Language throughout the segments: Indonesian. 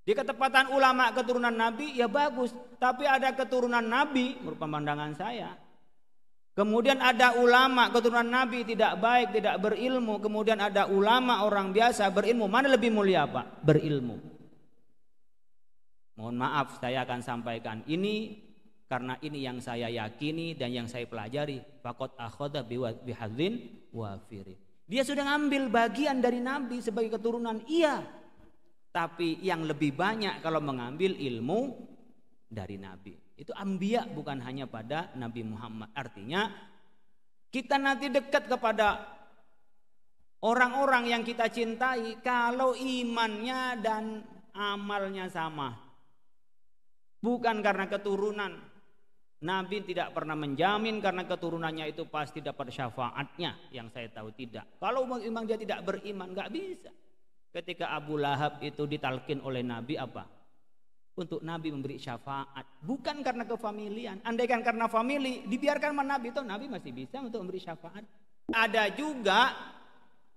Di ketepatan ulama keturunan Nabi ya bagus, tapi ada keturunan Nabi menurut pandangan saya. Kemudian ada ulama keturunan Nabi tidak baik, tidak berilmu. Kemudian ada ulama orang biasa berilmu. Mana lebih mulia Pak? Berilmu. Mohon maaf saya akan sampaikan ini karena ini yang saya yakini dan yang saya pelajari. Faqad akhadha bihadzin wafirin. Dia sudah ngambil bagian dari Nabi sebagai keturunan, iya. Tapi yang lebih banyak kalau mengambil ilmu dari Nabi. Itu anbiya, bukan hanya pada Nabi Muhammad. Artinya kita nanti dekat kepada orang-orang yang kita cintai kalau imannya dan amalnya sama. Bukan karena keturunan. Nabi tidak pernah menjamin karena keturunannya itu pasti dapat syafaatnya. Yang saya tahu tidak. Kalau memang dia tidak beriman, nggak bisa. Ketika Abu Lahab itu ditalkin oleh Nabi apa? Untuk Nabi memberi syafaat. Bukan karena kefamilian. Andaikan karena famili, dibiarkan sama Nabi itu Nabi masih bisa untuk memberi syafaat. Ada juga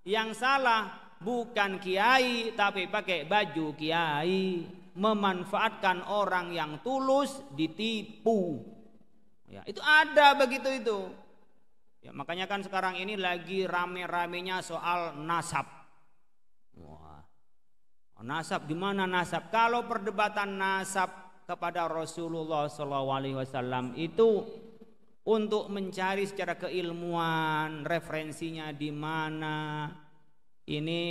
yang salah, bukan kiai tapi pakai baju kiai, memanfaatkan orang yang tulus ditipu. Ya, itu ada begitu itu. Ya, makanya kan sekarang ini lagi rame-ramenya soal nasab. Wah, nasab gimana nasab? Kalau perdebatan nasab kepada Rasulullah SAW itu untuk mencari secara keilmuan referensinya di mana. Ini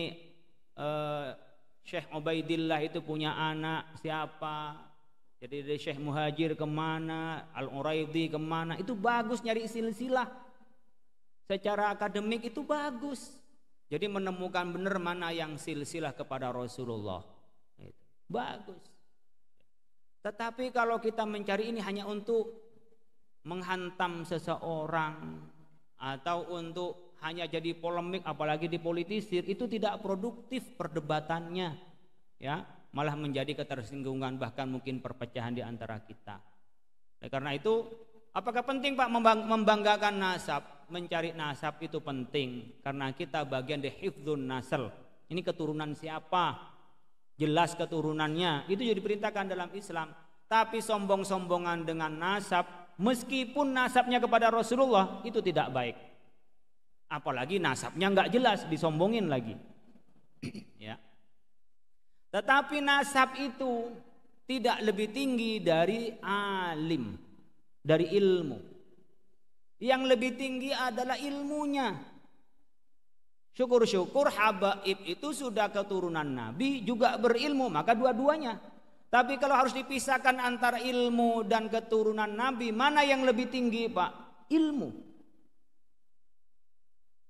Syekh Ubaidillah itu punya anak siapa? Jadi dari Syekh Muhajir kemana? Al-Uraidi kemana? Itu bagus nyari silsilah. Secara akademik itu bagus. Jadi menemukan benar mana yang silsilah kepada Rasulullah. Bagus. Tetapi kalau kita mencari ini hanya untuk menghantam seseorang atau untuk hanya jadi polemik apalagi dipolitisir, itu tidak produktif perdebatannya. Ya, malah menjadi ketersinggungan bahkan mungkin perpecahan di antara kita. Karena itu apakah penting Pak membanggakan nasab? Mencari nasab itu penting karena kita bagian dari hifdzun nasl. Ini keturunan siapa? Jelas keturunannya. Itu juga diperintahkan dalam Islam. Tapi sombong-sombongan dengan nasab, meskipun nasabnya kepada Rasulullah itu tidak baik. Apalagi nasabnya nggak jelas, disombongin lagi. Ya. Tetapi nasab itu tidak lebih tinggi dari alim, dari ilmu. Yang lebih tinggi adalah ilmunya. Syukur-syukur habaib itu sudah keturunan Nabi juga berilmu, maka dua-duanya. Tapi kalau harus dipisahkan antara ilmu dan keturunan Nabi, mana yang lebih tinggi Pak? Ilmu.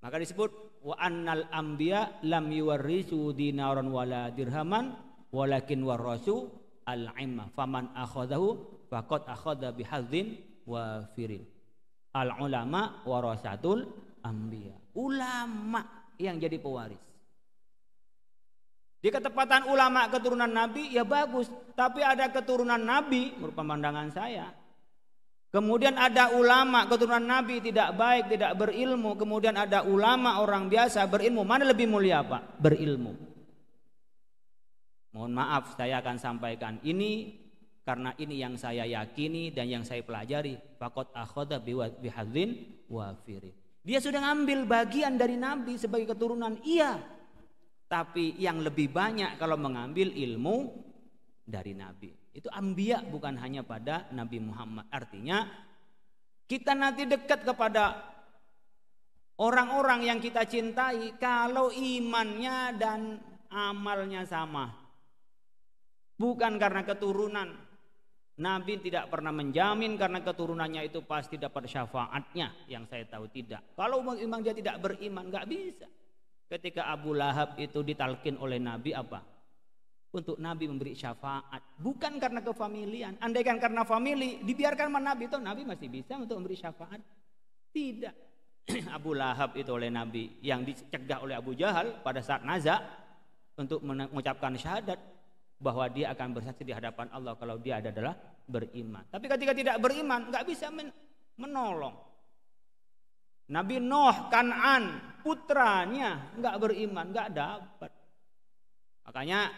Maka disebut wa annal anbiya lam yuwarrisu dinaran wala dirhaman walakin warasu al-ilma faman akhadahu faqad akhadha bihadzin wafirin. Al-ulama warasatul anbiya. Ulama yang jadi pewaris. Di ketepatan ulama keturunan Nabi ya bagus, tapi ada keturunan Nabi menurut pandangan saya. Kemudian ada ulama keturunan Nabi tidak baik, tidak berilmu. Kemudian ada ulama orang biasa berilmu. Mana lebih mulia Pak? Berilmu. Mohon maaf saya akan sampaikan ini karena ini yang saya yakini dan yang saya pelajari. Faqad akhadha bihadzin wafirin. Dia sudah ngambil bagian dari Nabi sebagai keturunan, iya. Tapi yang lebih banyak kalau mengambil ilmu dari Nabi. Itu anbiya, bukan hanya pada Nabi Muhammad. Artinya kita nanti dekat kepada orang-orang yang kita cintai kalau imannya dan amalnya sama. Bukan karena keturunan. Nabi tidak pernah menjamin karena keturunannya itu pasti dapat syafaatnya. Yang saya tahu tidak. Kalau memang dia tidak beriman, nggak bisa. Ketika Abu Lahab itu ditalkin oleh Nabi apa? Untuk Nabi memberi syafaat. Bukan karena kefamilian. Andaikan karena famili, dibiarkan sama Nabi itu Nabi masih bisa untuk memberi syafaat. Tidak. Abu Lahab itu oleh Nabi yang dicegah oleh Abu Jahal pada saat nazak untuk mengucapkan syahadat bahwa dia akan bersaksi di hadapan Allah kalau dia adalah beriman. Tapi ketika tidak beriman nggak bisa menolong. Nabi Nuh Kan'an putranya nggak beriman, nggak dapat. Makanya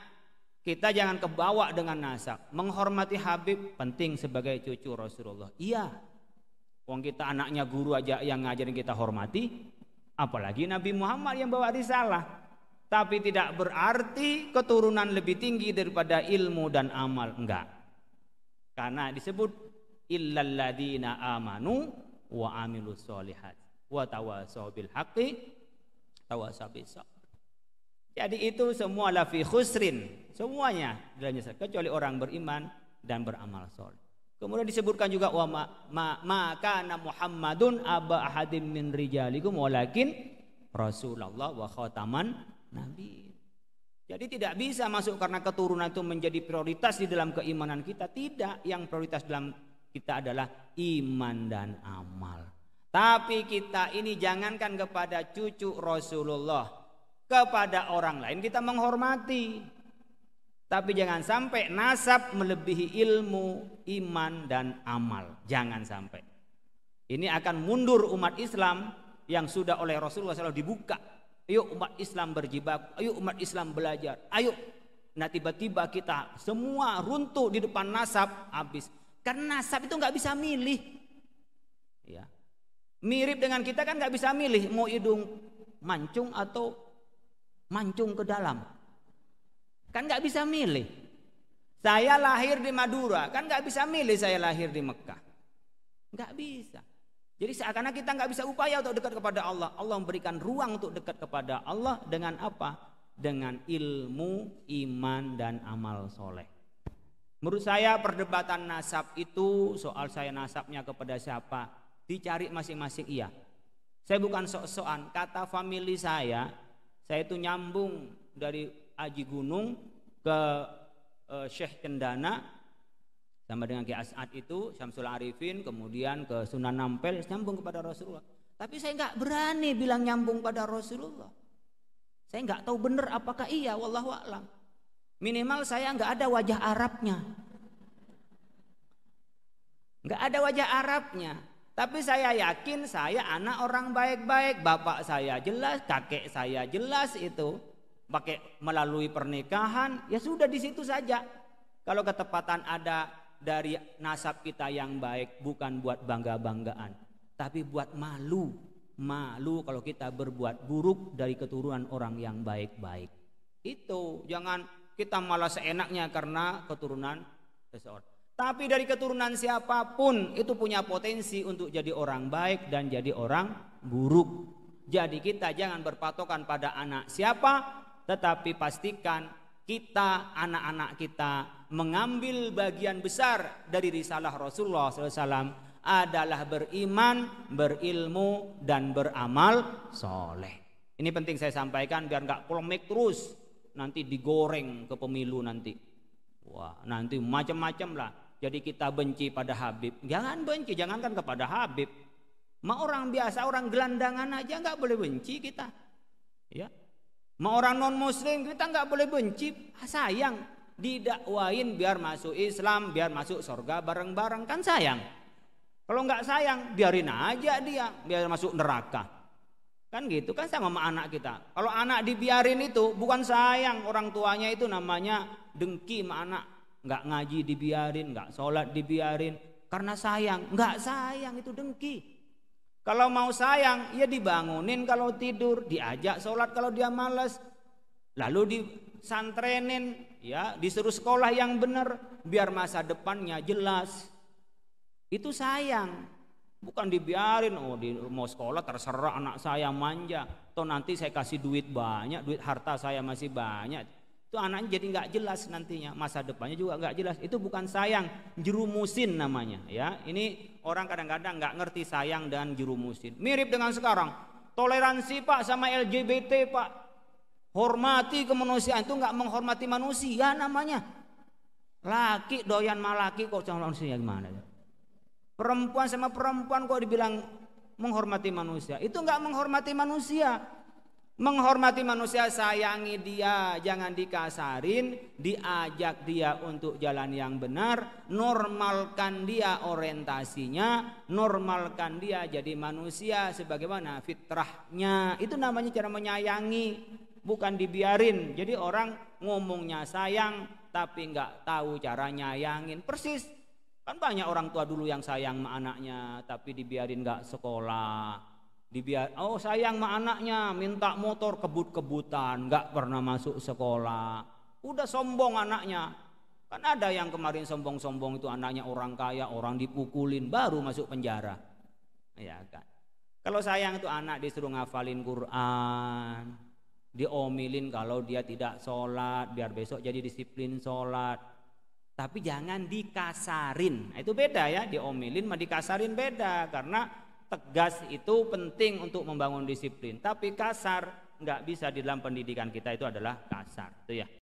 Kita jangan kebawa dengan nasab. Menghormati Habib penting sebagai cucu Rasulullah. Iya. Wong kita anaknya guru aja yang ngajarin kita hormati, apalagi Nabi Muhammad yang bawa risalah. Tapi tidak berarti keturunan lebih tinggi daripada ilmu dan amal, enggak. Karena disebut illal ladzina amanu wa amilus solihat wa tawassaw bil haqqi tawassaw bis sabr. Jadi itu semua la fi khusrin, semuanya dalam nyesat kecuali orang beriman dan beramal soleh. Kemudian disebutkan juga wa ma kana Muhammadun aba ahadim min rijalikum walakin Rasulullah wa khataman nabi. Jadi tidak bisa masuk karena keturunan itu menjadi prioritas di dalam keimanan kita. Tidak, yang prioritas dalam kita adalah iman dan amal. Tapi kita ini jangankan kepada cucu Rasulullah, kepada orang lain kita menghormati. Tapi jangan sampai nasab melebihi ilmu, iman dan amal. Jangan sampai. Ini akan mundur umat Islam yang sudah oleh Rasulullah SAW dibuka. Ayo umat Islam berjibaku, ayo umat Islam belajar, ayo. Nah tiba-tiba kita semua runtuh di depan nasab, habis. Karena nasab itu nggak bisa milih. Ya. Mirip dengan kita kan nggak bisa milih mau hidung mancung atau mancung ke dalam. Kan nggak bisa milih. Saya lahir di Madura, kan nggak bisa milih saya lahir di Mekah. Nggak bisa. Jadi seakan-akan kita nggak bisa upaya untuk dekat kepada Allah. Allah memberikan ruang untuk dekat kepada Allah dengan apa? Dengan ilmu, iman dan amal soleh. Menurut saya perdebatan nasab itu soal saya nasabnya kepada siapa dicari masing-masing iya. Saya bukan sok-sokan. Kata famili saya itu nyambung dari Aji Gunung ke Syekh Cendana. Sama dengan Ki As'ad itu, Syamsul Arifin, kemudian ke Sunan Ampel, nyambung kepada Rasulullah. Tapi saya nggak berani bilang nyambung pada Rasulullah. Saya nggak tahu benar apakah iya, wallahu a'lam. Minimal saya nggak ada wajah Arabnya. Nggak ada wajah Arabnya. Tapi saya yakin saya anak orang baik-baik. Bapak saya jelas, kakek saya jelas itu. Pakai melalui pernikahan, ya sudah di situ saja. Kalau ketepatan ada dari nasab kita yang baik, bukan buat bangga-banggaan, tapi buat malu. Malu kalau kita berbuat buruk dari keturunan orang yang baik-baik. Itu jangan kita malah seenaknya karena keturunan seseorang. Tapi dari keturunan siapapun itu punya potensi untuk jadi orang baik dan jadi orang buruk. Jadi kita jangan berpatokan pada anak siapa, tetapi pastikan kita, anak-anak kita mengambil bagian besar dari risalah Rasulullah SAW adalah beriman, berilmu, dan beramal soleh. Ini penting saya sampaikan biar nggak polemik terus, nanti digoreng ke pemilu nanti. Wah, nanti macam-macam lah. Jadi kita benci pada Habib. Jangan benci, jangankan kepada Habib. Ma orang biasa, orang gelandangan aja nggak boleh benci kita. Ya. Mau orang non muslim kita nggak boleh benci, sayang, didakwain biar masuk Islam, biar masuk surga bareng-bareng, kan sayang. Kalau nggak sayang biarin aja dia, biar masuk neraka, kan gitu kan sama anak kita. Kalau anak dibiarin itu bukan sayang, orang tuanya itu namanya dengki sama anak. Nggak ngaji dibiarin, nggak sholat dibiarin, karena sayang. Nggak sayang itu dengki. Kalau mau sayang, ya dibangunin kalau tidur, diajak sholat kalau dia malas, lalu disantrenin, ya disuruh sekolah yang benar, biar masa depannya jelas. Itu sayang, bukan dibiarin. Oh, mau sekolah terserah anak saya manja, atau nanti saya kasih duit banyak, duit harta saya masih banyak. Itu anaknya jadi nggak jelas nantinya, masa depannya juga nggak jelas. Itu bukan sayang, jerumusin namanya. Ya, ini orang kadang-kadang nggak ngerti sayang dan jerumusin. Mirip dengan sekarang, toleransi Pak sama LGBT Pak, hormati kemanusiaan itu nggak menghormati manusia namanya. Laki doyan malaki kok sama manusia gimana? Perempuan sama perempuan kok dibilang menghormati manusia? Itu nggak menghormati manusia. Menghormati manusia, sayangi dia, jangan dikasarin, diajak dia untuk jalan yang benar, normalkan dia orientasinya, normalkan dia jadi manusia sebagaimana fitrahnya. Itu namanya cara menyayangi. bukan dibiarin. Jadi orang ngomongnya sayang tapi nggak tahu cara nyayangin. Persis, kan banyak orang tua dulu yang sayang sama anaknya tapi dibiarin nggak sekolah. Oh sayang sama anaknya, minta motor kebut-kebutan, nggak pernah masuk sekolah. Udah sombong anaknya. Kan ada yang kemarin sombong-sombong itu anaknya orang kaya, orang dipukulin baru masuk penjara. Ya kan. Kalau sayang itu anak disuruh ngafalin Quran, diomelin kalau dia tidak sholat, biar besok jadi disiplin sholat. Tapi jangan dikasarin. Nah, itu beda ya, diomelin sama dikasarin beda. Karena tegas itu penting untuk membangun disiplin. Tapi kasar nggak bisa, di dalam pendidikan kita itu adalah kasar. Itu ya.